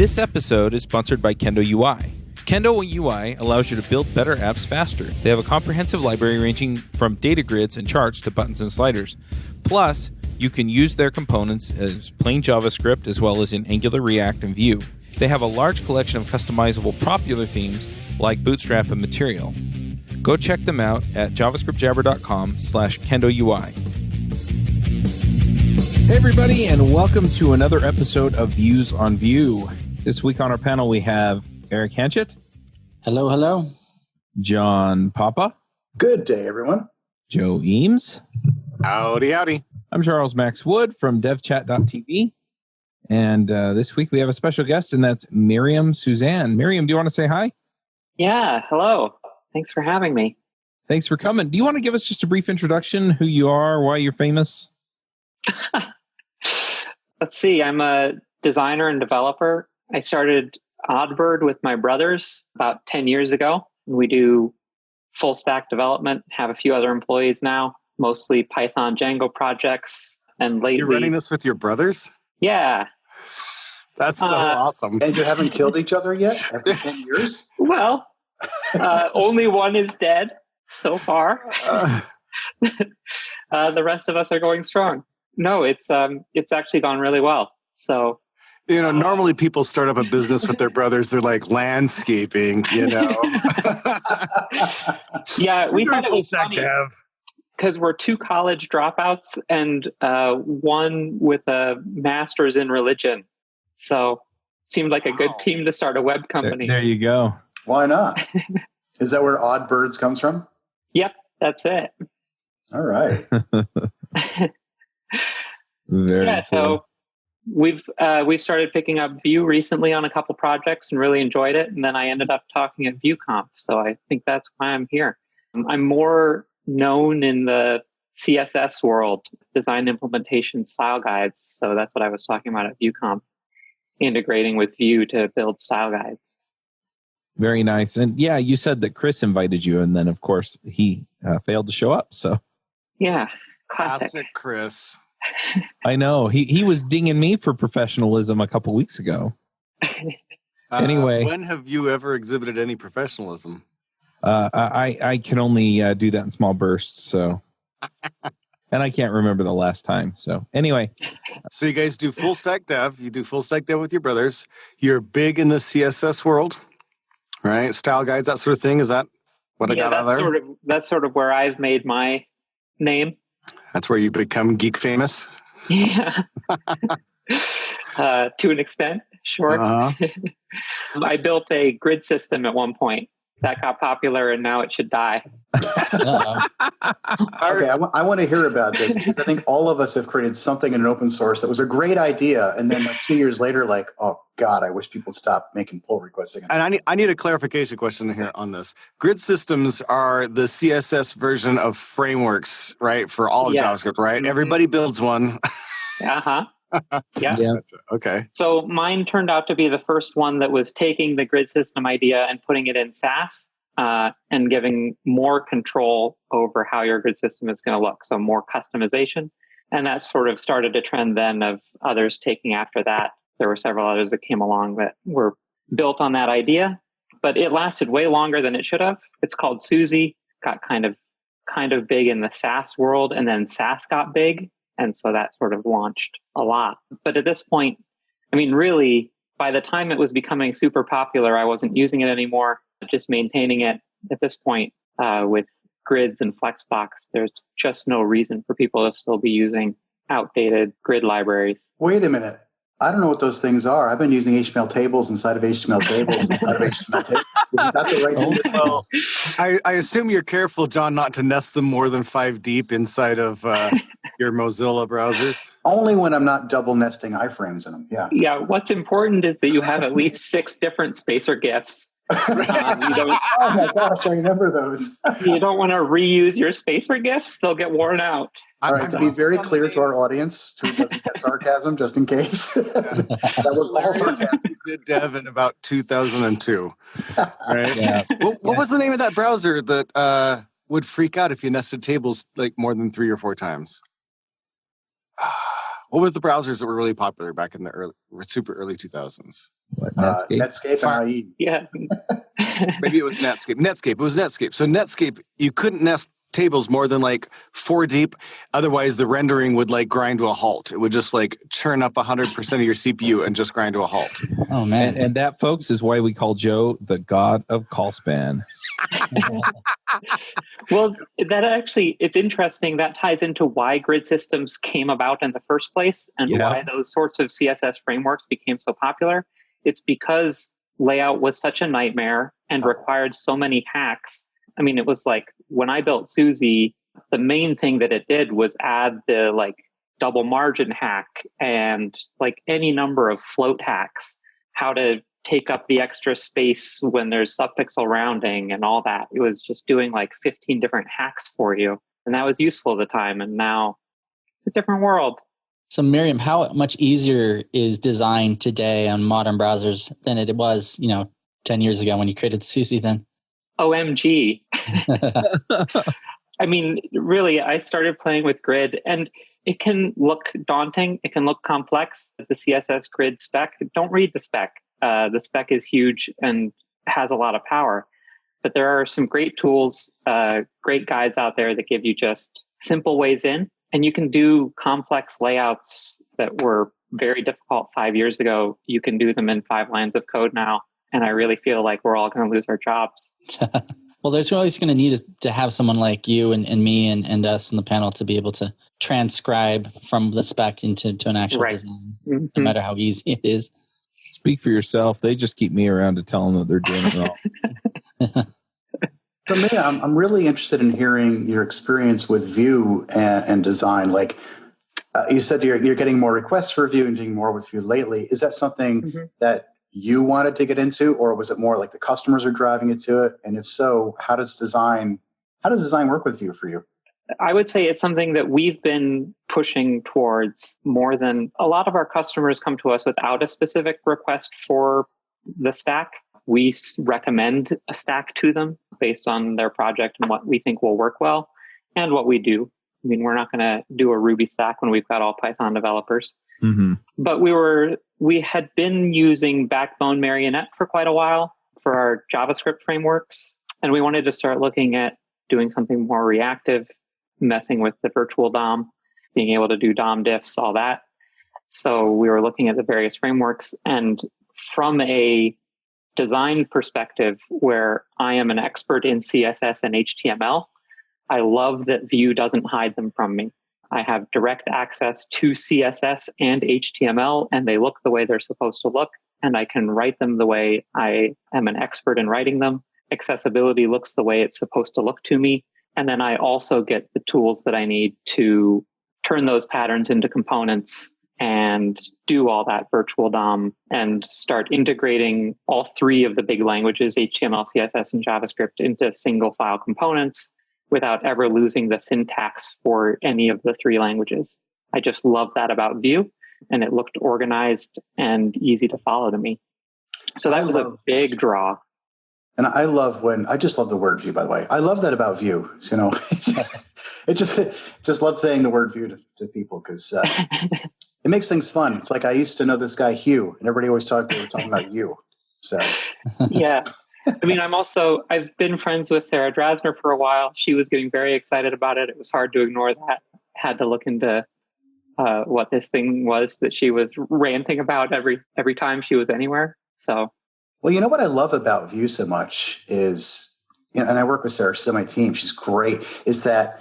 This episode is sponsored by Kendo UI. Kendo UI allows you to build better apps faster. They have a comprehensive library ranging from data grids and charts to buttons and sliders. Plus, you can use their components as plain JavaScript as well as in Angular, React, and Vue. They have a large collection of customizable popular themes like Bootstrap and Material. Go check them out at javascriptjabber.com/KendoUI. Hey everybody, and welcome to another episode of Views on Vue. This week on our panel we have Erik Hatchett. Hello, hello. John Papa. Good day, everyone. Joe Eames. Howdy, howdy. I'm Charles Max Wood from devchat.tv. And this week we have a special guest, and that's Miriam Suzanne. Miriam, do you want to say hi? Yeah, hello. Thanks for having me. Thanks for coming. Do you want to give us just a brief introduction, who you are, why you're famous? Let's see. I'm a designer and developer. I started OddBird with my brothers about 10 years ago. We do full stack development, have a few other employees now, mostly Python Django projects. And lately... You're running this with your brothers? Yeah. That's so awesome. And you haven't killed each other yet after 10 years? Well, only one is dead so far. The rest of us are going strong. No, it's actually gone really well. So, you know, normally people start up a business with their brothers. They're like landscaping, you know. Yeah, we thought it was stack funny dev because we're two college dropouts and one with a master's in religion. So, it seemed like a good team to start a web company. There you go. Why not? Is that where OddBirds comes from? Yep, that's it. All right. Very cool. So we've started picking up Vue recently on a couple projects and really enjoyed it. And then I ended up talking at VueConf. So I think that's why I'm here. I'm more known in the CSS world, design implementation style guides. So that's what I was talking about at VueConf, integrating with Vue to build style guides. Very nice. And yeah, you said that Chris invited you, and then of course he failed to show up. So yeah, classic Chris. I know he was dinging me for professionalism a couple weeks ago. Anyway, when have you ever exhibited any professionalism? I can only do that in small bursts. So, and I can't remember the last time. So anyway, so you guys do full stack dev. You do full stack dev with your brothers. You're big in the CSS world. Right, style guides, that sort of thing. Is that what I got out of there? That's sort of where I've made my name. That's where you become geek famous. Yeah, to an extent, sure. Uh-huh. I built a grid system at one point that got popular, and now it should die. Okay, I want to hear about this because I think all of us have created something in an open source that was a great idea, and then like 2 years later, like, oh God, I wish people stopped making pull requests again. And I need a clarification question here on this. Grid systems are the CSS version of frameworks, right? For all of JavaScript, right? Mm-hmm. Everybody builds one. Uh-huh. Yeah. Okay. So mine turned out to be the first one that was taking the grid system idea and putting it in Sass and giving more control over how your grid system is going to look. So more customization. And that sort of started a trend then of others taking after that. There were several others that came along that were built on that idea, but it lasted way longer than it should have. It's called Susy, got kind of big in the Sass world, and then Sass got big. And so that sort of launched a lot. But at this point, I mean, really, by the time it was becoming super popular, I wasn't using it anymore, just maintaining it. At this point, with grids and Flexbox, there's just no reason for people to still be using outdated grid libraries. Wait a minute. I don't know what those things are. I've been using HTML tables inside of HTML tables inside of HTML tables. Is that the right thing? Well, I assume you're careful, John, not to nest them more than 5 deep inside of your Mozilla browsers. Only when I'm not double nesting iframes in them. Yeah. Yeah. What's important is that you have at least 6 different spacer GIFs. Oh my gosh, I remember those. You don't want to reuse your spacer GIFs; they'll get worn out. All right, to be very clear to our audience who doesn't get sarcasm, just in case. That was all sarcasm. You did dev in about 2002. Right? Yeah. What was the name of that browser that would freak out if you nested tables like more than 3 or 4 times? What were the browsers that were really popular back in the super early 2000s? What, Netscape? Netscape and IE. Yeah. Maybe it was Netscape. Netscape. It was Netscape. So Netscape, you couldn't nest tables more than like 4 deep. Otherwise, the rendering would like grind to a halt. It would just like churn up 100% of your CPU and just grind to a halt. Oh, man. And that, folks, is why we call Joe the god of call span. Well, that actually, it's interesting. That ties into why grid systems came about in the first place and why those sorts of CSS frameworks became so popular. It's because layout was such a nightmare and required so many hacks. I mean, it was like when I built Susy, the main thing that it did was add the like double margin hack and like any number of float hacks, how to take up the extra space when there's subpixel rounding and all that. It was just doing like 15 different hacks for you. And that was useful at the time. And now it's a different world. So Miriam, how much easier is design today on modern browsers than it was, 10 years ago when you created Susy then? OMG. I mean, really, I started playing with grid and it can look daunting. It can look complex. The CSS grid spec, don't read the spec. The spec is huge and has a lot of power. But there are some great tools, great guides out there that give you just simple ways in. And you can do complex layouts that were very difficult 5 years ago. You can do them in 5 lines of code now. And I really feel like we're all going to lose our jobs. Well, there's always going to need to have someone like you and me and us in the panel to be able to transcribe from the spec into an actual design, no matter how easy it is. Speak for yourself. They just keep me around to tell them that they're doing it wrong. So, Miriam, I'm really interested in hearing your experience with Vue and design. Like you said, you're getting more requests for Vue and doing more with Vue lately. Is that something that you wanted to get into, or was it more like the customers are driving it to it? And if so, how does design work with Vue for you? I would say it's something that we've been pushing towards more than a lot of our customers come to us without a specific request for the stack. We recommend a stack to them based on their project and what we think will work well and what we do. I mean, we're not going to do a Ruby stack when we've got all Python developers. But we had been using Backbone Marinette for quite a while for our JavaScript frameworks. And we wanted to start looking at doing something more reactive, messing with the virtual DOM, being able to do DOM diffs, all that. So we were looking at the various frameworks. And from a design perspective, where I am an expert in CSS and HTML, I love that Vue doesn't hide them from me. I have direct access to CSS and HTML, and they look the way they're supposed to look, and I can write them the way I am an expert in writing them. Accessibility looks the way it's supposed to look to me. And then I also get the tools that I need to turn those patterns into components and do all that virtual DOM and start integrating all 3 of the big languages, HTML, CSS, and JavaScript, into single file components without ever losing the syntax for any of the 3 languages. I just love that about Vue, and it looked organized and easy to follow to me. So that was a big draw. And I just love the word Vue, by the way. I love that about Vue. It just love saying the word Vue to people because it makes things fun. It's like I used to know this guy Hugh, and everybody always they were talking about you. So yeah. I mean, I've been friends with Sarah Drasner for a while. She was getting very excited about it. It was hard to ignore that. Had to look into what this thing was that she was ranting about every time she was anywhere. So, well, you know what I love about Vue so much is, and I work with Sarah, she's on my team. She's great. Is that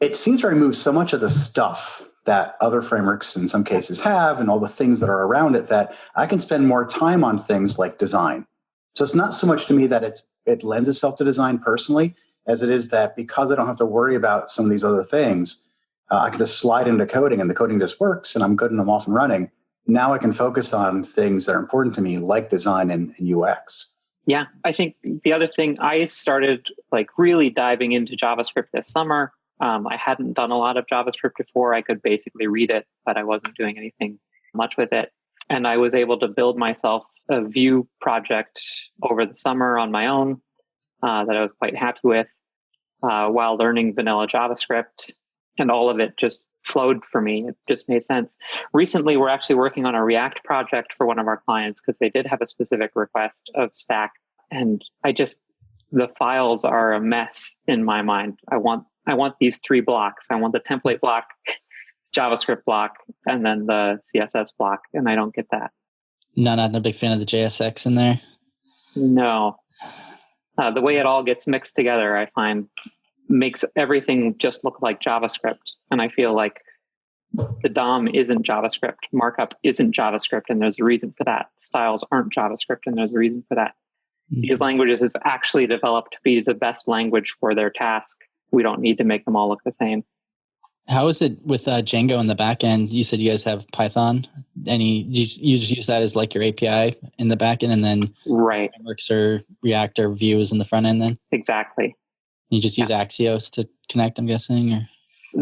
it seems to remove so much of the stuff that other frameworks in some cases have, and all the things that are around it, that I can spend more time on things like design. So it's not so much to me that it lends itself to design personally, as it is that because I don't have to worry about some of these other things, I can just slide into coding and the coding just works and I'm good and I'm off and running. Now I can focus on things that are important to me, like design and UX. Yeah, I think the other thing, I started like really diving into JavaScript this summer. I hadn't done a lot of JavaScript before. I could basically read it, but I wasn't doing anything much with it. And I was able to build myself a Vue project over the summer on my own that I was quite happy with while learning vanilla JavaScript. And all of it just flowed for me. It just made sense. Recently, we're actually working on a React project for one of our clients because they did have a specific request of Stack. And the files are a mess in my mind. I want these 3 blocks. I want the template block, JavaScript block, and then the CSS block. And I don't get that. No, not a big fan of the JSX in there. No. The way it all gets mixed together, I find, makes everything just look like JavaScript. And I feel like the DOM isn't JavaScript. Markup isn't JavaScript, and there's a reason for that. Styles aren't JavaScript, and there's a reason for that. Mm-hmm. These languages have actually developed to be the best language for their task. We don't need to make them all look the same. How is it with Django in the back end? You said you guys have Python. You just use that as like your API in the back end, and then right frameworks or React or Vue is in the front end then? Exactly. You just use Axios to connect, I'm guessing? Or?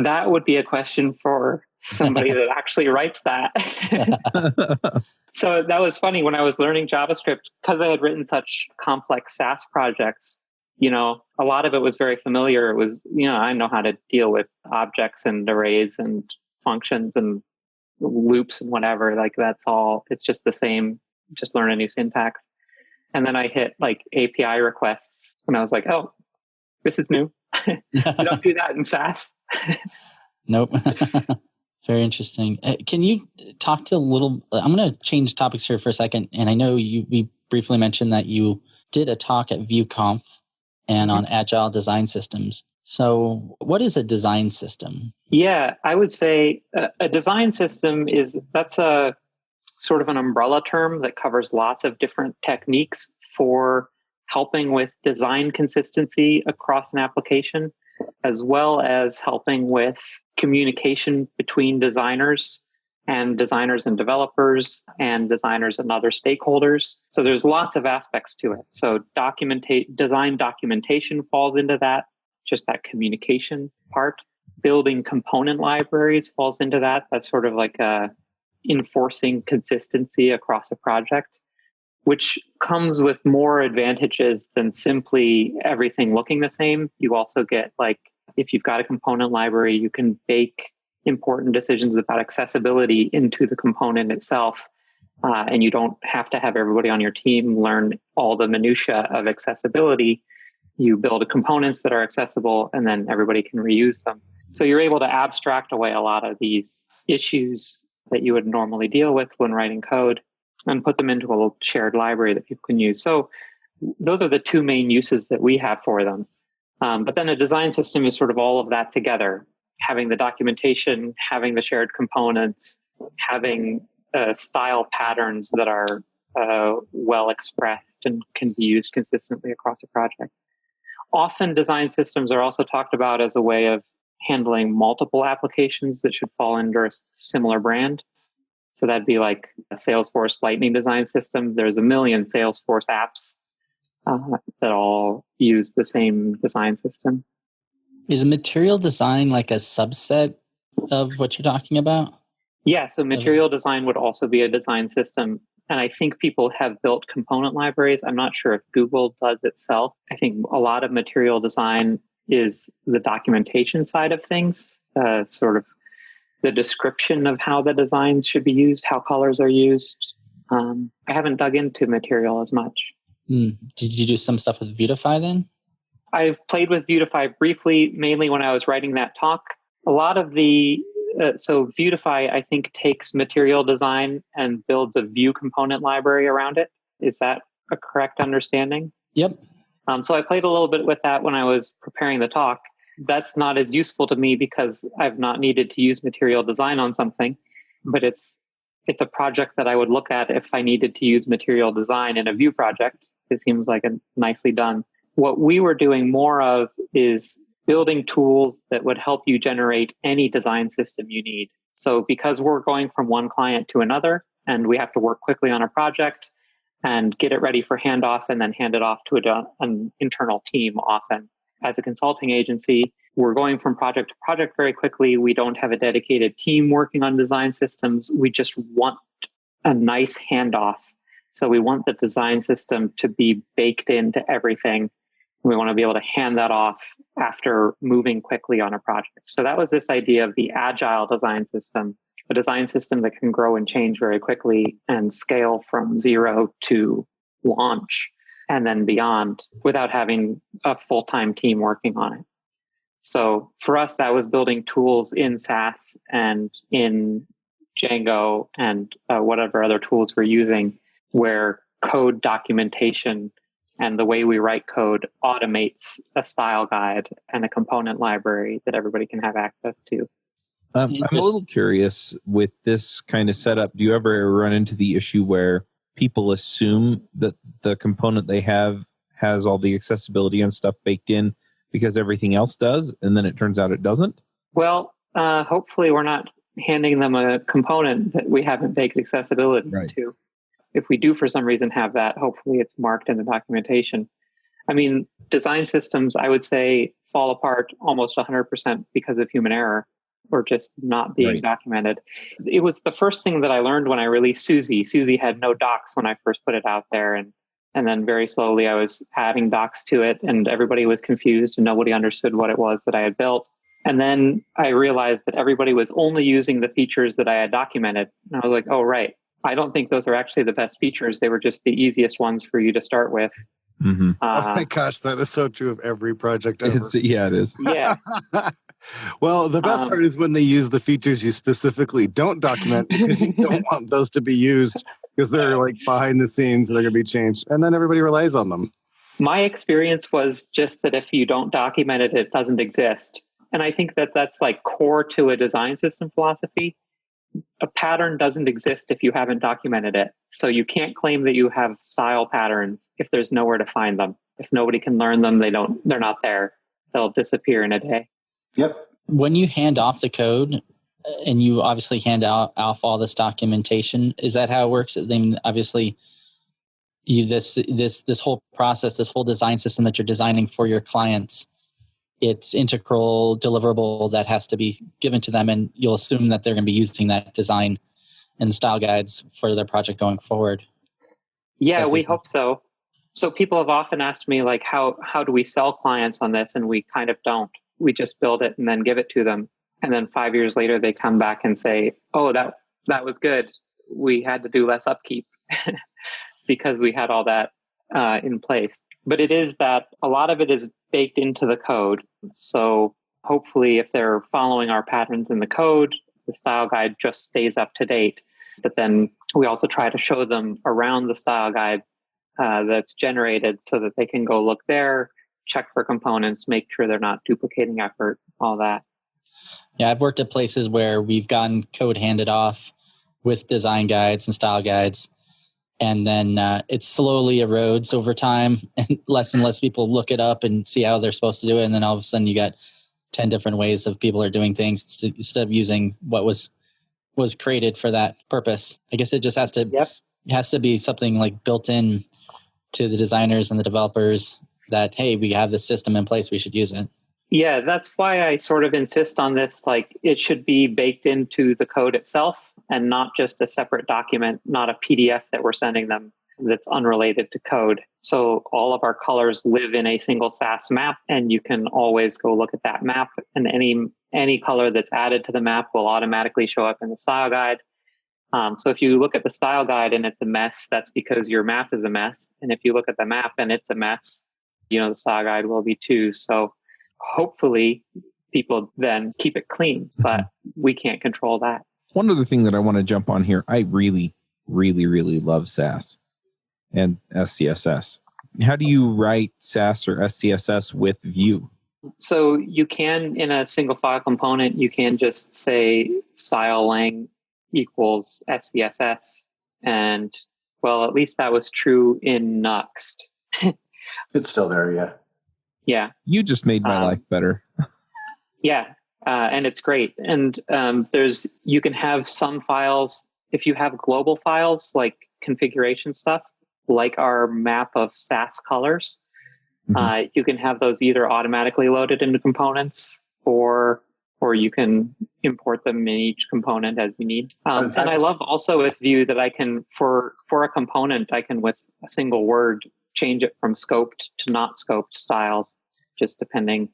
That would be a question for somebody that actually writes that. So that was funny when I was learning JavaScript, because I had written such complex Sass projects. A lot of it was very familiar. It was, I know how to deal with objects and arrays and functions and loops and whatever. Like that's all, it's just the same, just learn a new syntax. And then I hit like API requests and I was like, oh, this is new. You don't do that in Sass. Nope. Very interesting. Can you talk to I'm going to change topics here for a second. And I know we briefly mentioned that you did a talk at ViewConf and on agile design systems. So what is a design system? Yeah, I would say a design system that's a sort of an umbrella term that covers lots of different techniques for helping with design consistency across an application, as well as helping with communication between designers and developers and designers and other stakeholders. So there's lots of aspects to it. So design documentation falls into that, just that communication part. Building component libraries falls into that. That's sort of like enforcing consistency across a project, which comes with more advantages than simply everything looking the same. You also get, like, if you've got a component library, you can bake important decisions about accessibility into the component itself. And you don't have to have everybody on your team learn all the minutia of accessibility. You build components that are accessible, and then everybody can reuse them. So you're able to abstract away a lot of these issues that you would normally deal with when writing code and put them into a shared library that people can use. So those are the two main uses that we have for them. But then a design system is sort of all of that together, having the documentation, having the shared components, having style patterns that are well expressed and can be used consistently across a project. Often design systems are also talked about as a way of handling multiple applications that should fall under a similar brand. So that'd be like a Salesforce Lightning design system. There's a million Salesforce apps that all use the same design system. Is material design like a subset of what you're talking about? Yeah, so material design would also be a design system. And I think people have built component libraries. I'm not sure if Google does itself. I think a lot of material design is the documentation side of things, sort of the description of how the designs should be used, how colors are used. I haven't dug into material as much. Did you do some stuff with Vuetify then? I've played with Vuetify briefly, mainly when I was writing that talk. A lot of so Vuetify, I think, takes material design and builds a Vue component library around it. Is that a correct understanding? Yep. So I played a little bit with that when I was preparing the talk. That's not as useful to me because I've not needed to use material design on something, but it's a project that I would look at if I needed to use material design in a Vue project. It seems like a nicely done. What we were doing more of is building tools that would help you generate any design system you need. So because we're going from one client to another and we have to work quickly on a project and get it ready for handoff and then hand it off to an internal team often. As a consulting agency, we're going from project to project very quickly. We don't have a dedicated team working on design systems. We just want a nice handoff. So we want the design system to be baked into everything We want to be able to hand that off after moving quickly on a project. So that was this idea of the agile design system, a design system that can grow and change very quickly and scale from 0 to launch and then beyond without having a full-time team working on it. So for us, that was building tools in Sass and in Django and whatever other tools we're using, where code documentation and the way we write code automates a style guide and a component library that everybody can have access to. I'm a little curious with this kind of setup. Do you ever run into the issue where people assume that the component they have has all the accessibility and stuff baked in because everything else does, and then it turns out it doesn't? Well, hopefully we're not handing them a component that we haven't baked accessibility to. If we do for some reason have that, hopefully it's marked in the documentation. I mean, design systems, I would say, fall apart almost 100% because of human error or just not being documented. It was the first thing that I learned when I released Susy. Susy had no docs when I first put it out there. And then very slowly I was adding docs to it and everybody was confused and nobody understood what it was that I had built. And then I realized that everybody was only using the features that I had documented. And I was like, oh, right. I don't think those are actually the best features. They were just the easiest ones for you to start with. Mm-hmm. Oh my gosh, that is so true of every project ever. Yeah, it is. Yeah. Well, the best part is when they use the features you specifically don't document because you don't want those to be used because they're like behind the scenes and they're going to be changed. And then everybody relies on them. My experience was just that if you don't document it, it doesn't exist. And I think that that's like core to a design system philosophy. A pattern doesn't exist if you haven't documented it. So you can't claim that you have style patterns if there's nowhere to find them. If nobody can learn them, they're not there. They'll disappear in a day. Yep. When you hand off the code and you obviously hand off all this documentation, is that how it works? I mean, obviously this whole process, this whole design system that you're designing for your clients, it's integral deliverable that has to be given to them, and you'll assume that they're going to be using that design and style guides for their project going forward. Yeah, we hope so. So people have often asked me, like, how do we sell clients on this? And we kind of don't. We just build it and then give it to them. And then 5 years later, they come back and say, oh, that was good. We had to do less upkeep because we had all that in place. But it is that a lot of it is baked into the code. So hopefully if they're following our patterns in the code, the style guide just stays up to date. But then we also try to show them around the style guide that's generated so that they can go look there, check for components, make sure they're not duplicating effort, all that. Yeah, I've worked at places where we've gotten code handed off with design guides and style guides, and then it slowly erodes over time, and less people look it up and see how they're supposed to do it, and then all of a sudden you got 10 different ways of people are doing things instead of using what was created for that purpose. I guess it just has to it has to be something like built in to the designers and the developers that, hey, we have this system in place, we should use it. Yeah, that's why I sort of insist on this. Like, it should be baked into the code itself and not just a separate document, not a PDF that we're sending them that's unrelated to code. So all of our colors live in a single Sass map, and you can always go look at that map, and any color that's added to the map will automatically show up in the style guide. So if you look at the style guide and it's a mess, that's because your map is a mess. And if you look at the map and it's a mess, the style guide will be too. So hopefully people then keep it clean, but we can't control that. One other thing that I want to jump on here, I really, really, really love Sass and SCSS. How do you write Sass or SCSS with Vue? So you can, in a single file component, you can just say style lang equals SCSS. And well, at least that was true in Nuxt. It's still there, yeah. Yeah. You just made my life better. Yeah. And it's great. And you can have some files, if you have global files like configuration stuff, like our map of Sass colors, you can have those either automatically loaded into components or you can import them in each component as you need. And I love also with Vue that I can, for a component, I can with a single word change it from scoped to not scoped styles, just depending.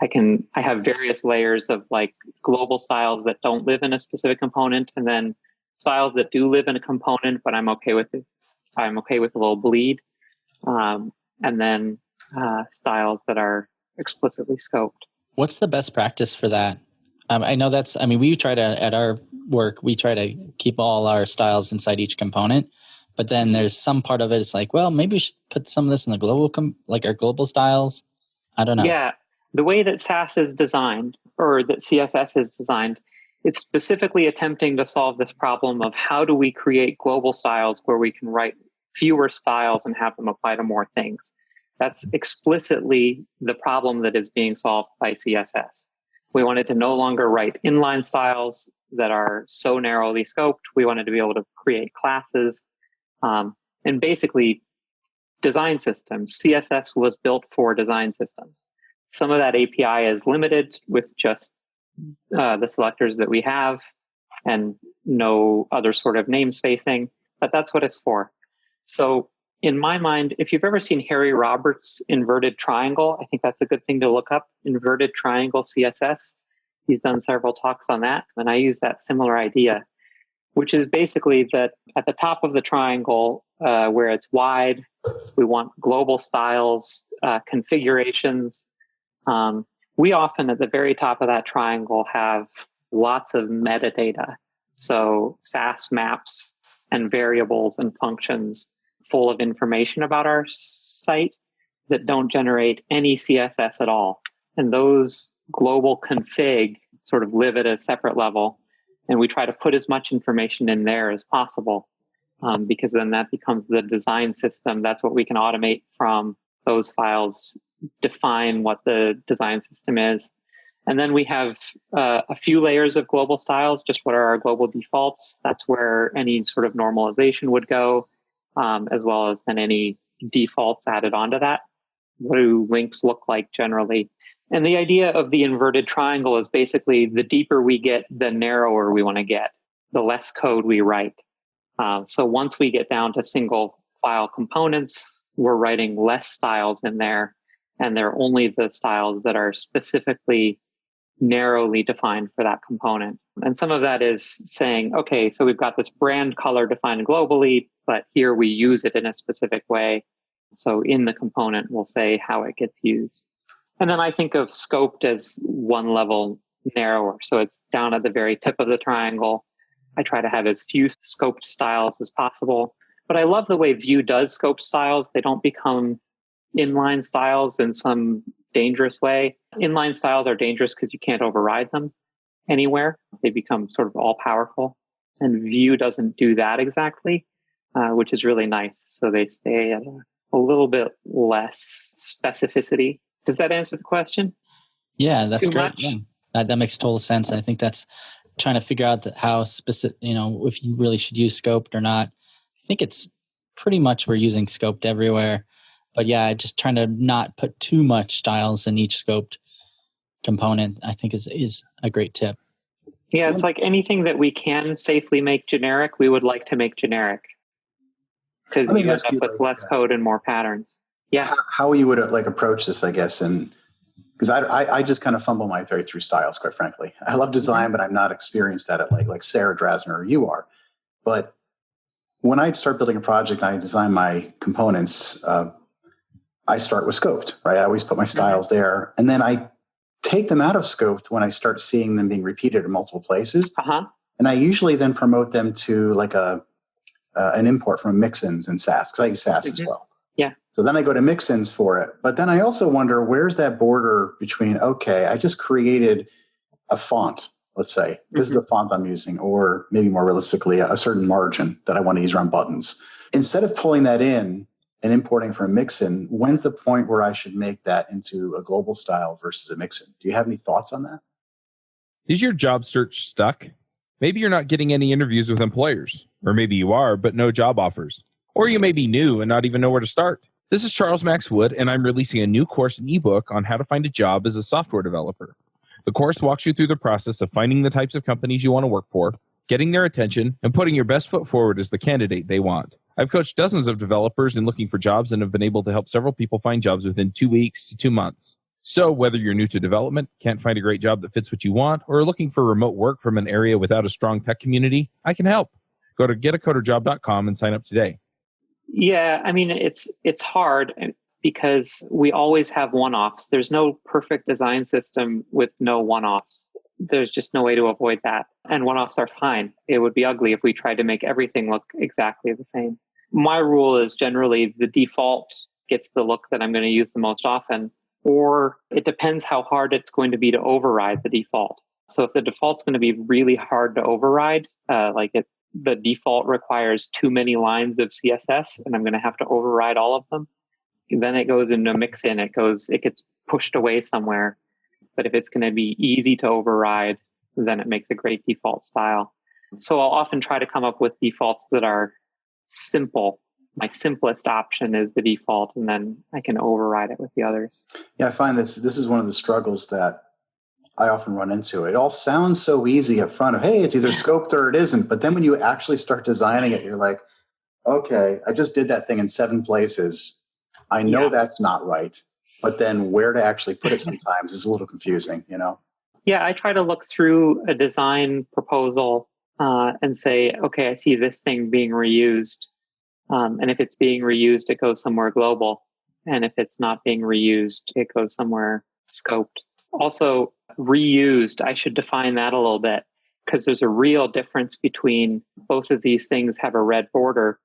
I have various layers of like global styles that don't live in a specific component, and then styles that do live in a component, but I'm okay with it. I'm okay with a little bleed. And then styles that are explicitly scoped. What's the best practice for that? We try to, at our work, we try to keep all our styles inside each component, but then there's some part of it, it's like, well, maybe we should put some of this in the global, like our global styles. I don't know. Yeah. The way that Sass is designed, or that CSS is designed, it's specifically attempting to solve this problem of how do we create global styles where we can write fewer styles and have them apply to more things. That's explicitly the problem that is being solved by CSS. We wanted to no longer write inline styles that are so narrowly scoped. We wanted to be able to create classes and basically design systems. CSS was built for design systems. Some of that API is limited with just the selectors that we have and no other sort of namespacing, but that's what it's for. So in my mind, if you've ever seen Harry Roberts' inverted triangle, I think that's a good thing to look up, inverted triangle CSS. He's done several talks on that, and I use that similar idea, which is basically that at the top of the triangle, where it's wide, we want global styles, configurations. We often at the very top of that triangle have lots of metadata. So Sass maps and variables and functions full of information about our site that don't generate any CSS at all. And those global config sort of live at a separate level. And we try to put as much information in there as possible because then that becomes the design system. That's what we can automate from those files, define what the design system is. And then we have a few layers of global styles, just what are our global defaults. That's where any sort of normalization would go, as well as then any defaults added onto that. What do links look like generally? And the idea of the inverted triangle is basically the deeper we get, the narrower we want to get, the less code we write. So once we get down to single file components, we're writing less styles in there, and they're only the styles that are specifically narrowly defined for that component. And some of that is saying, okay, so we've got this brand color defined globally, but here we use it in a specific way. So in the component, we'll say how it gets used. And then I think of scoped as one level narrower. So it's down at the very tip of the triangle. I try to have as few scoped styles as possible. But I love the way Vue does scoped styles. They don't become inline styles in some dangerous way. Inline styles are dangerous because you can't override them anywhere. They become sort of all powerful. And Vue doesn't do that exactly, which is really nice. So they stay at a little bit less specificity. Does that answer the question? Yeah, that's Too great. much? Yeah. That makes total sense. I think that's trying to figure out how specific, if you really should use scoped or not. I think it's pretty much we're using scoped everywhere. But yeah, just trying to not put too much styles in each scoped component, I think is a great tip. Yeah, it's like anything that we can safely make generic, we would like to make generic. Because you end up with less code and more patterns. Yeah. How you would approach this, I guess, and because I just kind of fumble my way through styles, quite frankly. I love design, but I'm not experienced at it like Sarah Drasner or you are. But when I start building a project and I design my components, I start with scoped, right? I always put my styles there. And then I take them out of scoped when I start seeing them being repeated in multiple places. And I usually then promote them to like an import from mixins and Sass, because I use Sass as well. Yeah. So then I go to mixins for it. But then I also wonder, where's that border between, okay, I just created a font, let's say. This is the font I'm using, or maybe more realistically, a certain margin that I want to use around buttons. Instead of pulling that in and importing from a mixin, when's the point where I should make that into a global style versus a mixin? Do you have any thoughts on that? Is your job search stuck? Maybe you're not getting any interviews with employers, or maybe you are, but no job offers. Or you may be new and not even know where to start. This is Charles Max Wood, and I'm releasing a new course and ebook on how to find a job as a software developer. The course walks you through the process of finding the types of companies you want to work for, getting their attention, and putting your best foot forward as the candidate they want. I've coached dozens of developers in looking for jobs and have been able to help several people find jobs within 2 weeks to 2 months. So whether you're new to development, can't find a great job that fits what you want, or are looking for remote work from an area without a strong tech community, I can help. Go to getacoderjob.com and sign up today. Yeah, I mean, it's hard because we always have one-offs. There's no perfect design system with no one-offs. There's just no way to avoid that. And one-offs are fine. It would be ugly if we tried to make everything look exactly the same. My rule is generally the default gets the look that I'm going to use the most often, or it depends how hard it's going to be to override the default. So if the default's going to be really hard to override, the default requires too many lines of CSS and I'm going to have to override all of them, then it goes into mix-in. It gets pushed away somewhere. But if it's going to be easy to override, then it makes a great default style. So I'll often try to come up with defaults that are simple. My simplest option is the default, and then I can override it with the others. Yeah, I find this is one of the struggles that I often run into. It all sounds so easy up front of, hey, it's either scoped or it isn't. But then when you actually start designing it, you're like, okay, I just did that thing in 7 places. I know that's not right. But then where to actually put it sometimes is a little confusing, you know? Yeah, I try to look through a design proposal and say, okay, I see this thing being reused. And if it's being reused, it goes somewhere global. And if it's not being reused, it goes somewhere scoped. Also, reused, I should define that a little bit because there's a real difference between both of these things have a red border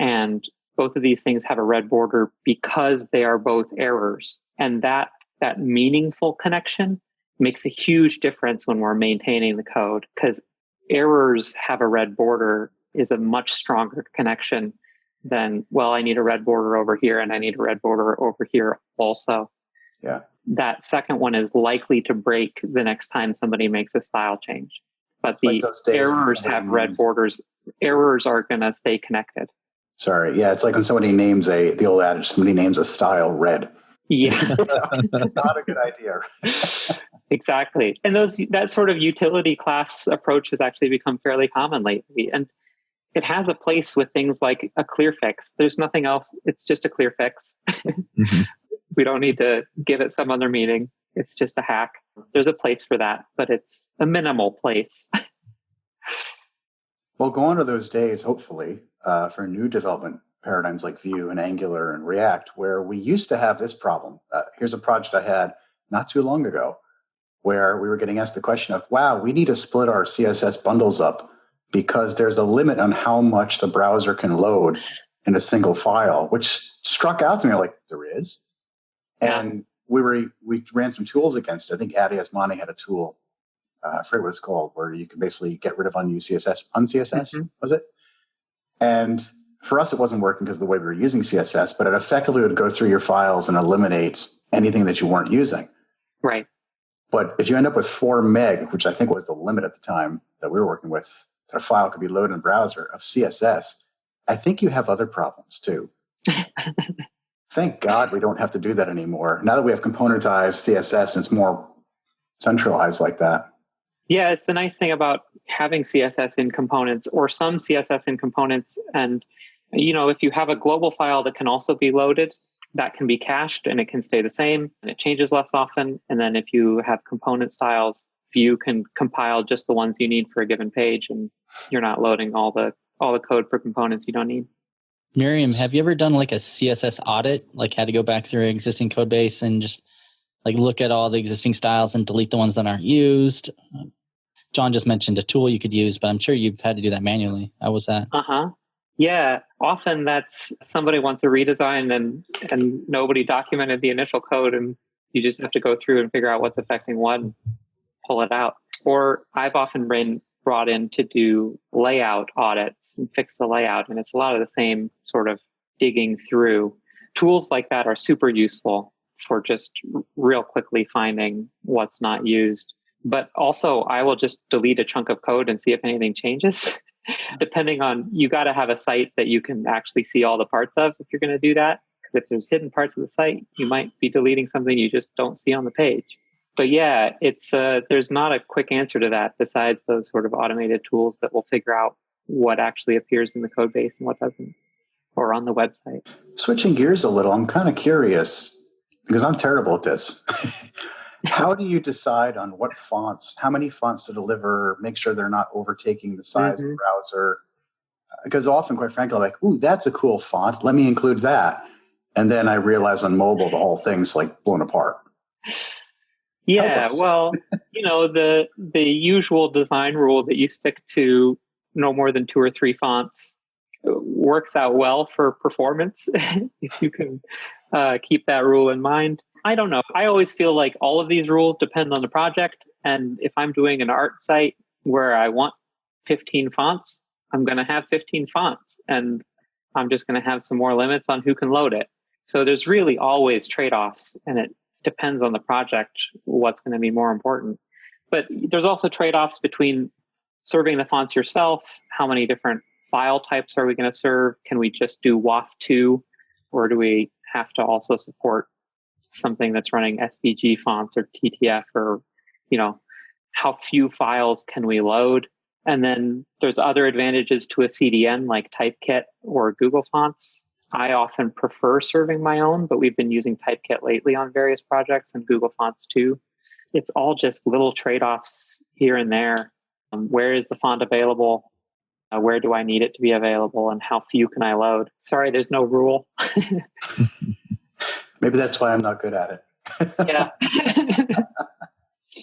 and both of these things have a red border because they are both errors. And that meaningful connection makes a huge difference when we're maintaining the code, because errors have a red border is a much stronger connection than, well, I need a red border over here and I need a red border over here also. Yeah. That second one is likely to break the next time somebody makes a style change. But the errors have red borders. Errors are going to stay connected. Sorry. Yeah, it's like when somebody names the old adage, somebody names a style red. Yeah. Not a good idea. Exactly. And that sort of utility class approach has actually become fairly common lately. And it has a place with things like a clear fix. There's nothing else. It's just a clear fix. Mm-hmm. We don't need to give it some other meaning. It's just a hack. There's a place for that, but it's a minimal place. Well, go on to those days, hopefully, for new development paradigms like Vue and Angular and React, where we used to have this problem. Here's a project I had not too long ago where we were getting asked the question of, wow, we need to split our CSS bundles up because there's a limit on how much the browser can load in a single file, which struck out to me like, there is? And we ran some tools against it. I think Adi Asmani had a tool, I forget what it's called, where you can basically get rid of unused CSS, was it? And for us, it wasn't working because of the way we were using CSS, but it effectively would go through your files and eliminate anything that you weren't using. Right. But if you end up with 4 meg, which I think was the limit at the time that we were working with, that a file could be loaded in a browser of CSS, I think you have other problems too. Thank God we don't have to do that anymore. Now that we have componentized CSS and it's more centralized like that. Yeah, it's the nice thing about having CSS in components or some CSS in components. And, if you have a global file that can also be loaded, that can be cached and it can stay the same and it changes less often. And then if you have component styles, Vue can compile just the ones you need for a given page and you're not loading all the code for components you don't need. Miriam, have you ever done like a CSS audit, like had to go back through an existing code base and just like look at all the existing styles and delete the ones that aren't used? John just mentioned a tool you could use, but I'm sure you've had to do that manually. How was that? Yeah, often that's somebody wants a redesign and nobody documented the initial code and you just have to go through and figure out what's affecting what and pull it out. Or I've often been brought in to do layout audits and fix the layout. And it's a lot of the same sort of digging through. Tools like that are super useful for just real quickly finding what's not used. But also I will just delete a chunk of code and see if anything changes. Depending on, you got to have a site that you can actually see all the parts of if you're going to do that. Because if there's hidden parts of the site, you might be deleting something you just don't see on the page. But yeah, it's there's not a quick answer to that besides those sort of automated tools that will figure out what actually appears in the code base and what doesn't. or on the website. Switching gears a little, I'm kind of curious because I'm terrible at this. How do you decide on what fonts, how many fonts to deliver, make sure they're not overtaking the size of the browser? Because often, quite frankly, I'm like, ooh, that's a cool font. Let me include that. And then I realize on mobile, the whole thing's like blown apart. Yeah, well, the usual design rule that you stick to no more than 2 or 3 fonts works out well for performance if you can keep that rule in mind. I don't know. I always feel like all of these rules depend on the project. And if I'm doing an art site where I want 15 fonts, I'm going to have 15 fonts. And I'm just going to have some more limits on who can load it. So there's really always trade-offs, and it depends on the project what's going to be more important. But there's also trade-offs between serving the fonts yourself. How many different file types are we going to serve? Can we just do WAF2, or do we have to also support something that's running SVG fonts or TTF, or, how few files can we load? And then there's other advantages to a CDN like Typekit or Google Fonts. I often prefer serving my own, but we've been using Typekit lately on various projects, and Google Fonts too. It's all just little trade-offs here and there. Where is the font available? Where do I need it to be available? And how few can I load? Sorry, there's no rule. Maybe that's why I'm not good at it. Yeah.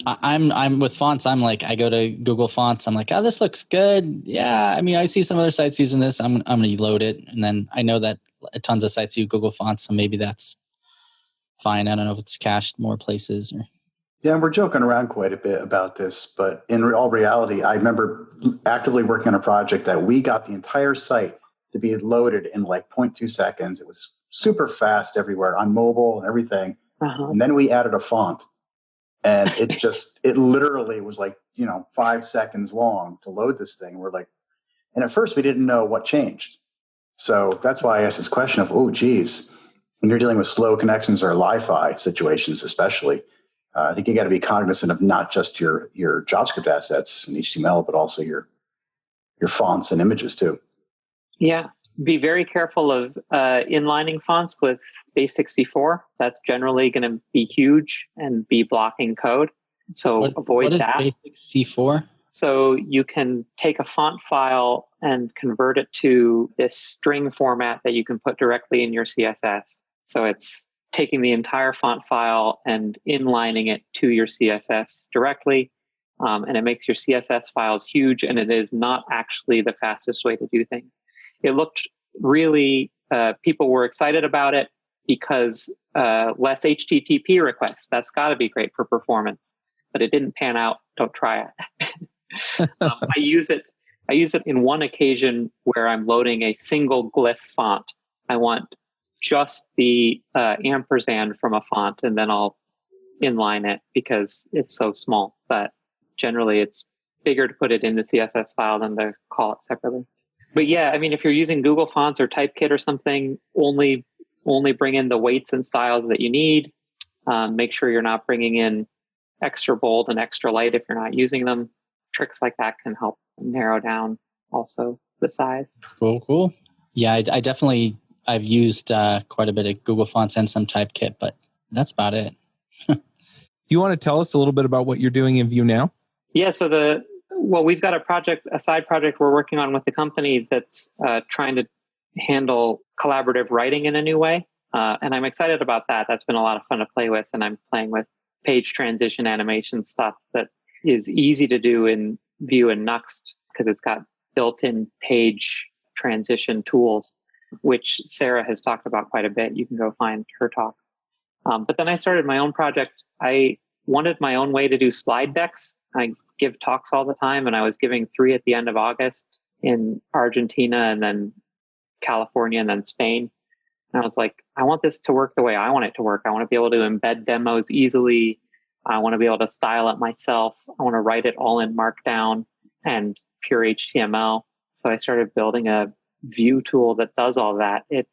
I'm with fonts. I'm like, I go to Google Fonts. I'm like, oh, this looks good. Yeah. I mean, I see some other sites using this. I'm going to load it. And then I know that tons of sites use Google Fonts. So maybe that's fine. I don't know if it's cached more places or. Yeah, and we're joking around quite a bit about this, but in all reality, I remember actively working on a project that we got the entire site to be loaded in like 0.2 seconds. It was super fast everywhere on mobile and everything. Uh-huh. And then we added a font, and it literally was like, 5 seconds long to load this thing. We're like, and at first we didn't know what changed. So that's why I asked this question of, oh, geez, when you're dealing with slow connections or Li-Fi situations, especially, I think you got to be cognizant of not just your JavaScript assets and HTML, but also your fonts and images too. Yeah. Be very careful of inlining fonts with base64. That's generally going to be huge and be blocking code. So avoid that. What is base64? So you can take a font file and convert it to this string format that you can put directly in your CSS. So it's taking the entire font file and inlining it to your CSS directly. And it makes your CSS files huge, and it is not actually the fastest way to do things. It looked really, people were excited about it because less HTTP requests. That's got to be great for performance, but it didn't pan out. Don't try it. I use it in one occasion where I'm loading a single glyph font. I want just the ampersand from a font, and then I'll inline it because it's so small. But generally, it's bigger to put it in the CSS file than to call it separately. But yeah, I mean, if you're using Google Fonts or Typekit or something, only bring in the weights and styles that you need. Make sure you're not bringing in extra bold and extra light if you're not using them. Tricks like that can help narrow down also the size. Cool. Yeah, I definitely, I've used quite a bit of Google Fonts and some Typekit, but that's about it. Do you want to tell us a little bit about what you're doing in Vue now? Yeah, so we've got a side project we're working on with the company that's trying to handle collaborative writing in a new way. And I'm excited about that. That's been a lot of fun to play with. And I'm playing with page transition animation stuff that is easy to do in Vue and Nuxt because it's got built-in page transition tools, which Sarah has talked about quite a bit. You can go find her talks. But then I started my own project. I wanted my own way to do slide decks. I give talks all the time, and I was giving 3 at the end of August in Argentina and then California and then Spain. And I was like, I want this to work the way I want it to work. I want to be able to embed demos easily. I want to be able to style it myself. I want to write it all in Markdown and pure HTML. So I started building a Vue tool that does all that. It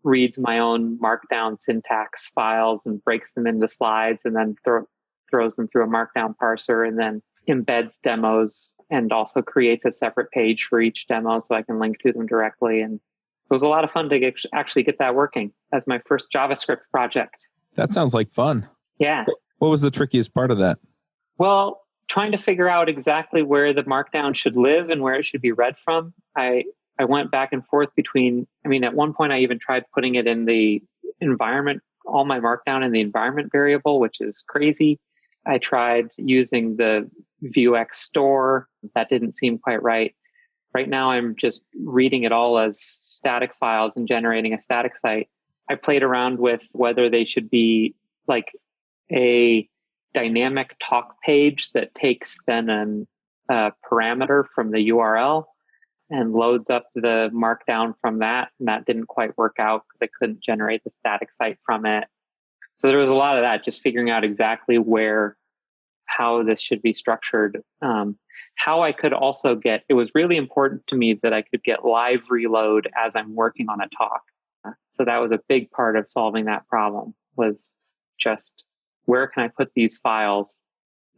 reads my own Markdown syntax files and breaks them into slides and then throws them through a Markdown parser and then embeds demos and also creates a separate page for each demo so I can link to them directly and was a lot of fun to actually get that working as my first JavaScript project. That sounds like fun. Yeah. What was the trickiest part of that? Well, trying to figure out exactly where the markdown should live and where it should be read from. I went back and forth between, at one point I even tried putting it in the environment, all my markdown in the environment variable, which is crazy. I tried using the Vuex store. That didn't seem quite right. Right now, I'm just reading it all as static files and generating a static site. I played around with whether they should be like a dynamic talk page that takes then a parameter from the URL and loads up the markdown from that. And that didn't quite work out because I couldn't generate the static site from it. So there was a lot of that, just figuring out exactly how this should be structured. How I could also it was really important to me that I could get live reload as I'm working on a talk. So that was a big part of solving that problem, was just where can I put these files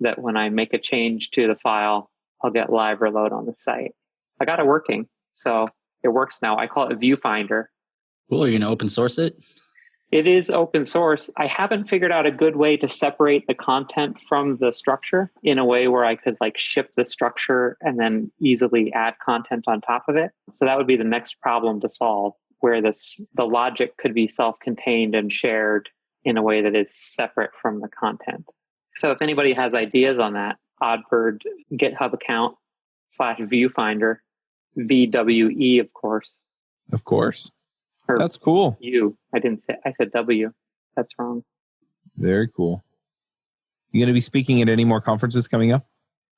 that when I make a change to the file, I'll get live reload on the site. I got it working. So it works now. I call it Viewfinder. Cool. Are you going to open source it? It is open source. I haven't figured out a good way to separate the content from the structure in a way where I could ship the structure and then easily add content on top of it. So that would be the next problem to solve, where the logic could be self-contained and shared in a way that is separate from the content. So if anybody has ideas on that, OddBird GitHub account /Viewfinder, VWE, of course. Of course. Or that's cool. I said W. That's wrong. Very cool. You going to be speaking at any more conferences coming up?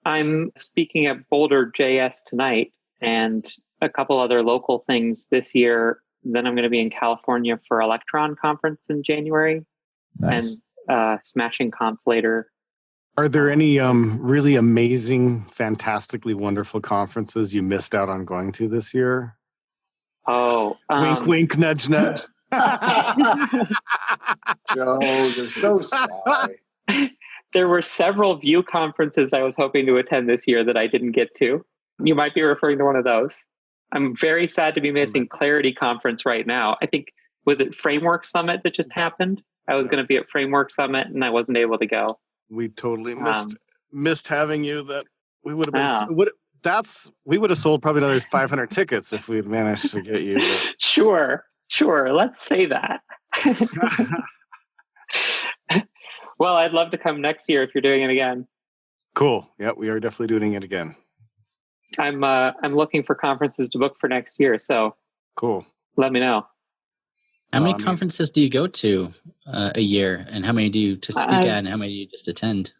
I'm speaking at Boulder JS tonight and a couple other local things this year. Then I'm going to be in California for Electron conference in January. Nice. And Smashing Conf later. Are there any really amazing, fantastically wonderful conferences you missed out on going to this year? Oh, wink, wink, nudge, nudge. Joe, you're so sorry. There were several Vue conferences I was hoping to attend this year that I didn't get to. You might be referring to one of those. I'm very sad to be missing Clarity Conference right now. I think, was it Framework Summit that just happened? I was going to be at Framework Summit and I wasn't able to go. We totally missed having you. That we would have been. We would have sold probably another 500 tickets if we had managed to get you. Sure. Let's say that. Well, I'd love to come next year if you're doing it again. Cool. Yeah, we are definitely doing it again. I'm looking for conferences to book for next year. So cool. Let me know. How many conferences do you go to a year, and how many do you speak at, and how many do you just attend?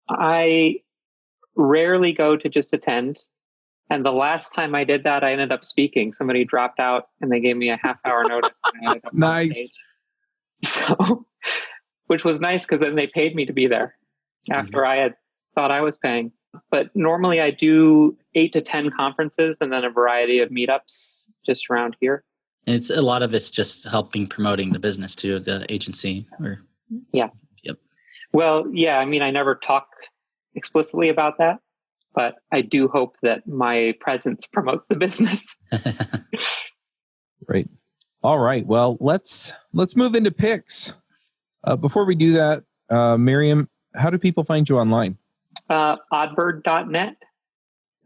I rarely go to just attend. And the last time I did that, I ended up speaking. Somebody dropped out and they gave me a half-hour notice. Nice. So, which was nice because then they paid me to be there after I had thought I was paying. But normally I do 8 to 10 conferences and then a variety of meetups just around here. And a lot of it's just helping promoting the business to the agency. Yeah. Yep. Well, yeah, I never talk explicitly about that, but I do hope that my presence promotes the business. Great. All right. Well, let's move into picks. Before we do that, Miriam, how do people find you online? Oddbird.net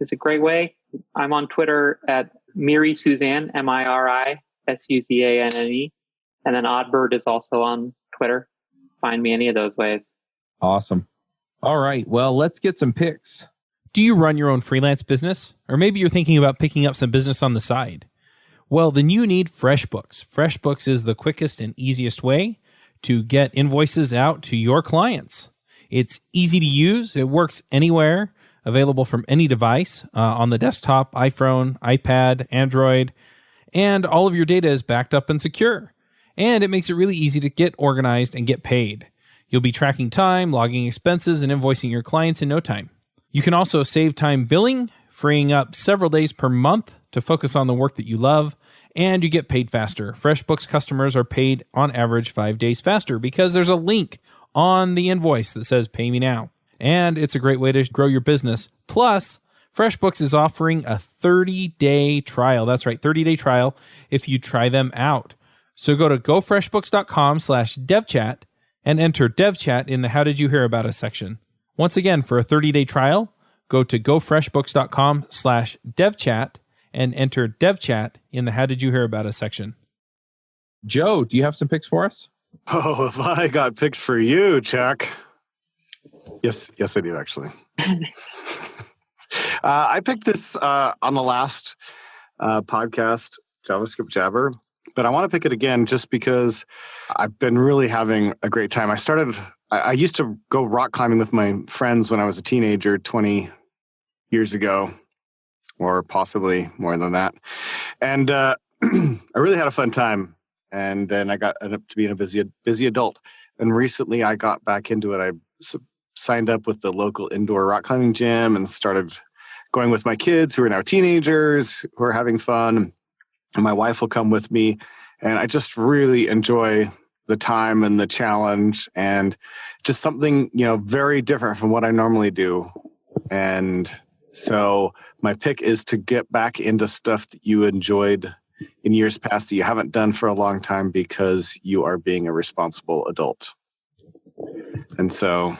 is a great way. I'm on Twitter at Miri Suzanne, MiriSuzanne. And then OddBird is also on Twitter. Find me any of those ways. Awesome. All right. Well, let's get some picks. Do you run your own freelance business? Or maybe you're thinking about picking up some business on the side? Well, then you need FreshBooks. FreshBooks is the quickest and easiest way to get invoices out to your clients. It's easy to use. It works anywhere, available from any device, on the desktop, iPhone, iPad, Android, and all of your data is backed up and secure. And it makes it really easy to get organized and get paid. You'll be tracking time, logging expenses, and invoicing your clients in no time. You can also save time billing, freeing up several days per month to focus on the work that you love, and you get paid faster. FreshBooks customers are paid on average 5 days faster because there's a link on the invoice that says pay me now. And it's a great way to grow your business. Plus, FreshBooks is offering a 30-day trial. That's right, 30-day trial if you try them out. So go to gofreshbooks.com/devchat and enter devchat in the How Did You Hear About Us section. Once again, for a 30-day trial, go to gofreshbooks.com/devchat and enter devchat in the How Did You Hear About Us section. Joe, do you have some picks for us? Oh, if I got picked for you, Chuck. Yes, I do, actually. I picked this on the last podcast, JavaScript Jabber, but I want to pick it again just because I've been really having a great time. I used to go rock climbing with my friends when I was a teenager 20 years ago, or possibly more than that. And I really had a fun time. And then I ended up to being a busy adult. And recently I got back into it. I signed up with the local indoor rock climbing gym and started going with my kids who are now teenagers, who are having fun. And my wife will come with me. And I just really enjoy the time and the challenge and just something, very different from what I normally do. And so my pick is to get back into stuff that you enjoyed in years past that you haven't done for a long time because you are being a responsible adult. And so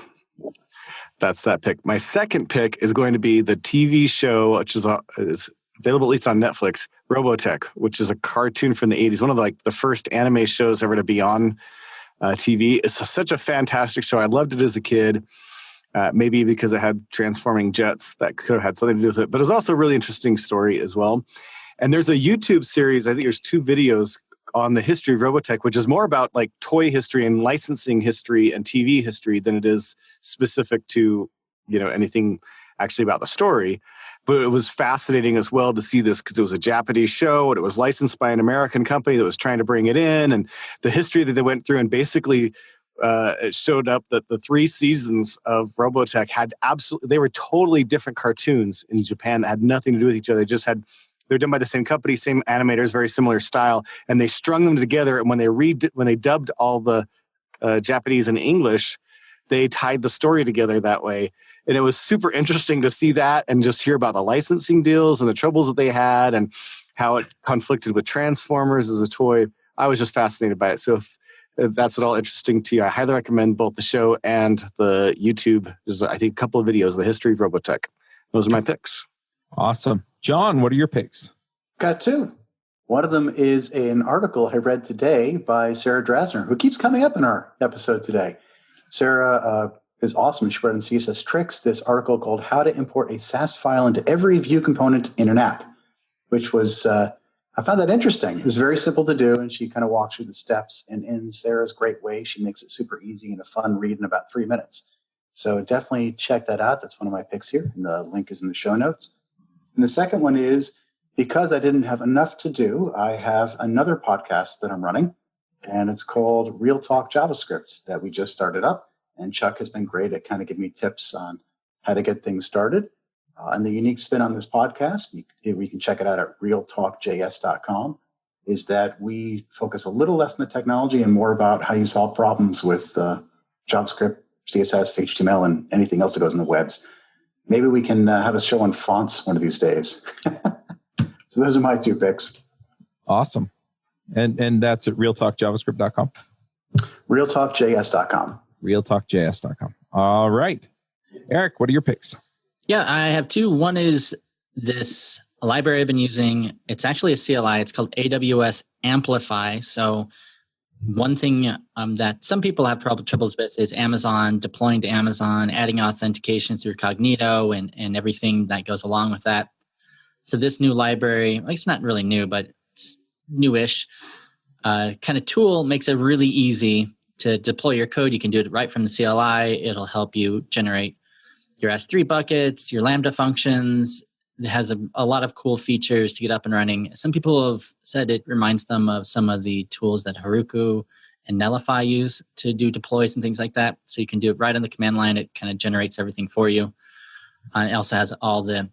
that's that pick. My second pick is going to be the TV show, which is available at least on Netflix, Robotech, which is a cartoon from the 80s, one of the first anime shows ever to be on TV. It's such a fantastic show. I loved it as a kid, maybe because it had transforming jets that could have had something to do with it. But it was also a really interesting story as well. And there's a YouTube series, I think there's 2 videos on the history of Robotech, which is more about like toy history and licensing history and TV history than it is specific to, anything actually about the story. But it was fascinating as well to see this because it was a Japanese show and it was licensed by an American company that was trying to bring it in, and the history that they went through. And basically, it showed up that the 3 seasons of Robotech they were totally different cartoons in Japan that had nothing to do with each other. They're done by the same company, same animators, very similar style, and they strung them together. And when they dubbed all the Japanese and English, they tied the story together that way. And it was super interesting to see that and just hear about the licensing deals and the troubles that they had and how it conflicted with Transformers as a toy. I was just fascinated by it. So if that's at all interesting to you, I highly recommend both the show and the YouTube. There's, I think, a couple of videos, the history of Robotech. Those are my picks. Awesome. John, what are your picks? Got 2. One of them is an article I read today by Sarah Drasner, who keeps coming up in our episode today. Sarah is awesome. She wrote in CSS Tricks this article called How to Import a Sass File into Every View Component in an App, which was, I found that interesting. It was very simple to do, and she kind of walks through the steps. And in Sarah's great way, she makes it super easy and a fun read in about 3 minutes. So definitely check that out. That's one of my picks here, and the link is in the show notes. And the second one is, because I didn't have enough to do, I have another podcast that I'm running, and it's called Real Talk JavaScript that we just started up. And Chuck has been great at kind of giving me tips on how to get things started. And the unique spin on this podcast, we can check it out at realtalkjs.com, is that we focus a little less on the technology and more about how you solve problems with JavaScript, CSS, HTML, and anything else that goes in the webs. Maybe we can have a show on fonts one of these days. So those are my 2 picks. Awesome. And that's at realtalkjavascript.com? Realtalkjs.com. Realtalkjs.com. All right. Erik, what are your picks? Yeah, I have 2. One is this library I've been using. It's actually a CLI. It's called AWS Amplify. So one thing that some people have troubles with is Amazon, deploying to Amazon, adding authentication through Cognito and everything that goes along with that. So this new library, it's not really new, but it's newish, kind of tool makes it really easy to deploy your code. You can do it right from the CLI. It'll help you generate your S3 buckets, your Lambda functions. It has a lot of cool features to get up and running. Some people have said it reminds them of some of the tools that Heroku and Netlify use to do deploys and things like that. So you can do it right on the command line. It kind of generates everything for you. It also has all the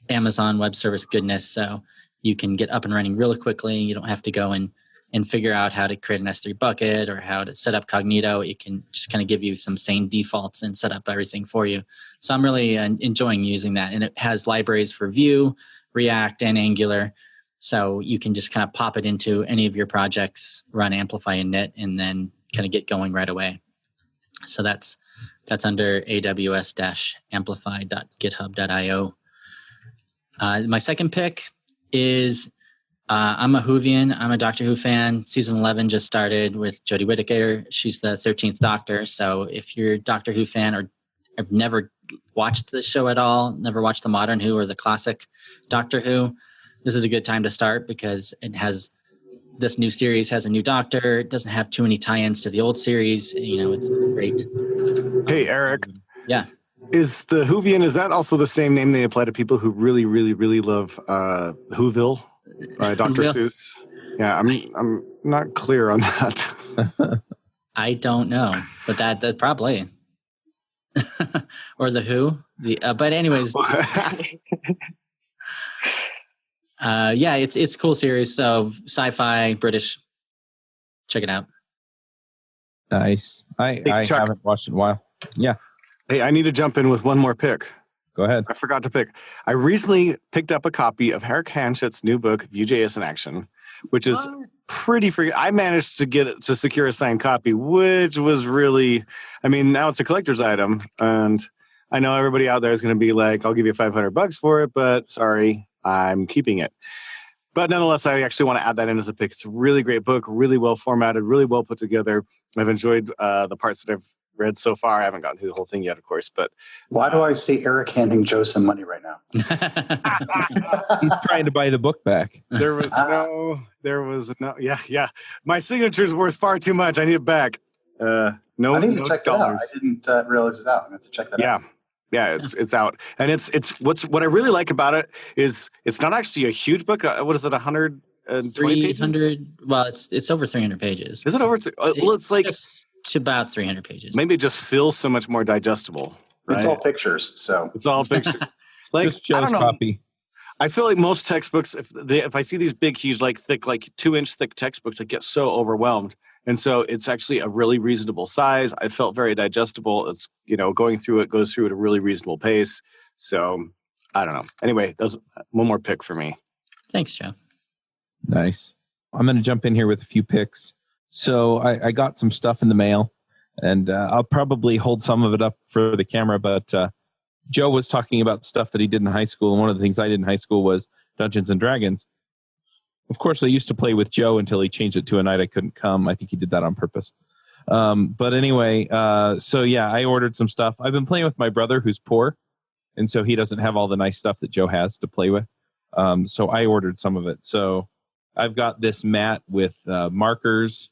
Amazon Web Service goodness, so you can get up and running really quickly. You don't have to go and and figure out how to create an S3 bucket or how to set up Cognito. It can just kind of give you some sane defaults and set up everything for you. So I'm really enjoying using that. And it has libraries for Vue, React, and Angular. So you can just kind of pop it into any of your projects, run Amplify init, and then kind of get going right away. So that's under aws-amplify.github.io. My second pick is I'm a Whovian. I'm a Doctor Who fan. Season 11 just started with Jodie Whittaker. She's the 13th Doctor. So if you're a Doctor Who fan or have never watched the show at all, never watched the modern Who or the classic Doctor Who, this is a good time to start because this new series has a new Doctor. It doesn't have too many tie-ins to the old series. It's great. Hey, Eric. Yeah. Is the Whovian, is that also the same name they apply to people who really, really, really love Whoville by Dr. Seuss? Yeah, I'm not clear on that. I don't know, but that probably. Or the Who. But anyways. Yeah, it's a cool series. So sci-fi, British. Check it out. Nice. I Chuck. haven't watched it in a while. Yeah. Hey, I need to jump in with one more pick. Go ahead. I forgot to pick. I recently picked up a copy of Erik Hatchett's new book, Vue.js in Action, which is pretty free. I managed to secure a signed copy, which was really, now it's a collector's item. And I know everybody out there is going to be like, I'll give you $500 for it, but sorry, I'm keeping it. But nonetheless, I actually want to add that in as a pick. It's a really great book, really well formatted, really well put together. I've enjoyed the parts that I've read so far. I haven't gotten through the whole thing yet, of course. But why do I see Eric handing Joe some money right now? He's trying to buy the book back. There was no. Yeah. My signature's worth far too much. I need it back. I need to check that out. I didn't realize it's out. I have to check that out. Yeah, it's out, and it's what I really like about it is it's not actually a huge book. What is it? 120 pages? Well, it's over 300 pages. Is it over? Well, it's like to about 300 pages. Maybe it just feels so much more digestible. Right? It's all pictures, so it's all pictures. Like just Joe's copy. I feel like most textbooks, if I see these big, huge, like thick, like 2-inch thick textbooks, I get so overwhelmed. And so it's actually a really reasonable size. I felt very digestible. It's, going through it goes through at a really reasonable pace. So I don't know. Anyway, that's one more pick for me. Thanks, Joe. Nice. I'm going to jump in here with a few picks. So I got some stuff in the mail, and I'll probably hold some of it up for the camera. But Joe was talking about stuff that he did in high school. And one of the things I did in high school was Dungeons and Dragons. Of course, I used to play with Joe until he changed it to a night I couldn't come. I think he did that on purpose. But anyway, I ordered some stuff. I've been playing with my brother who's poor, and so he doesn't have all the nice stuff that Joe has to play with. So I ordered some of it. So I've got this mat with markers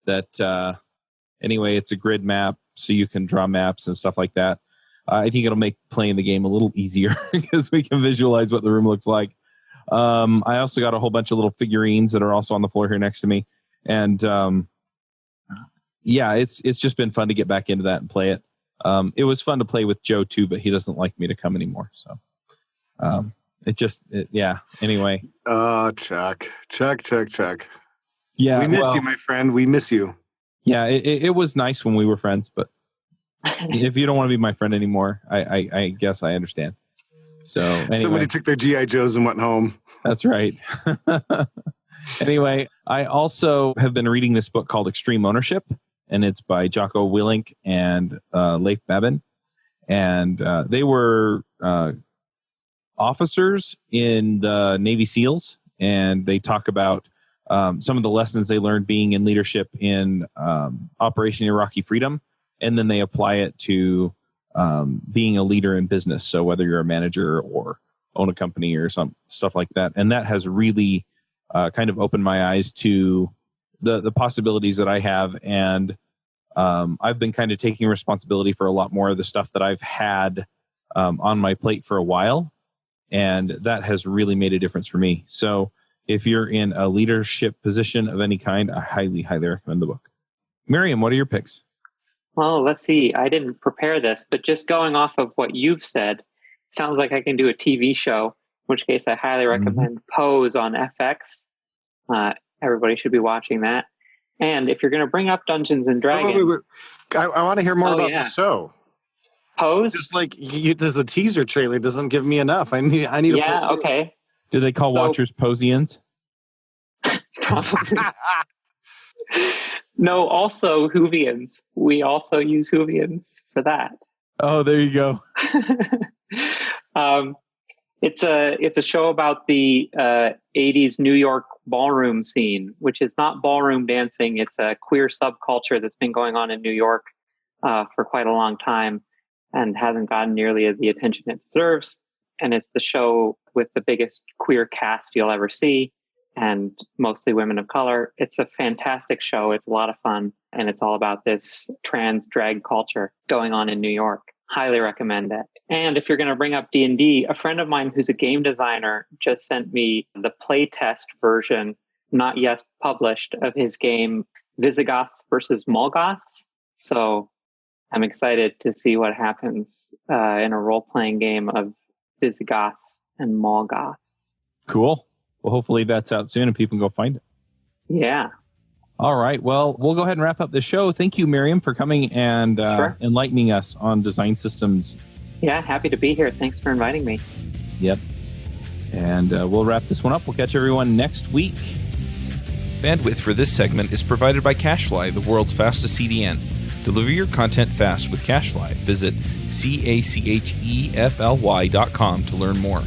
that, it's a grid map, so you can draw maps and stuff like that. I think it'll make playing the game a little easier because we can visualize what the room looks like. I also got a whole bunch of little figurines that are also on the floor here next to me. And it's just been fun to get back into that and play it. It was fun to play with Joe too, but he doesn't like me to come anymore. So anyway. Oh, Chuck. Yeah. We miss you, my friend. We miss you. Yeah, it was nice when we were friends, but if you don't want to be my friend anymore, I guess I understand. So anyway. Somebody took their G.I. Joes and went home. That's right. Anyway, I also have been reading this book called Extreme Ownership, and it's by Jocko Willink and Leif Babin. And they were officers in the Navy SEALs, and they talk about some of the lessons they learned being in leadership in Operation Iraqi Freedom, and then they apply it to being a leader in business. So whether you're a manager or own a company or some stuff like that. And that has really kind of opened my eyes to the possibilities that I have. And I've been kind of taking responsibility for a lot more of the stuff that I've had on my plate for a while. And that has really made a difference for me. So if you're in a leadership position of any kind, I highly, highly recommend the book. Miriam, what are your picks? Well, let's see. I didn't prepare this, but just going off of what you've said, sounds like I can do a TV show, in which case I highly recommend Pose on FX. Everybody should be watching that. And if you're going to bring up Dungeons and Dragons, wait. I want to hear more about the show. Pose. Just like the teaser trailer doesn't give me enough. I need. Yeah. Okay. Do they call watchers Posians? Probably. No. Also, Whovians. We also use Whovians for that. Oh, there you go. It's a show about the 80s New York ballroom scene, which is not ballroom dancing. It's a queer subculture that's been going on in New York for quite a long time and hasn't gotten nearly the attention it deserves. And it's the show with the biggest queer cast you'll ever see, and mostly women of color. It's a fantastic show. It's a lot of fun, and it's all about this trans drag culture going on in New York. Highly recommend it. And if you're going to bring up D&D, a friend of mine who's a game designer just sent me the playtest version, not yet published, of his game Visigoths versus Molgoths. So I'm excited to see what happens in a role-playing game of Visigoths and Molgoths. Cool. Well, hopefully that's out soon and people can go find it. Yeah. All right. Well, we'll go ahead and wrap up the show. Thank you, Miriam, for coming and enlightening us on design systems. Yeah, happy to be here. Thanks for inviting me. Yep. And we'll wrap this one up. We'll catch everyone next week. Bandwidth for this segment is provided by CacheFly, the world's fastest CDN. Deliver your content fast with CacheFly. Visit CacheFly.com to learn more.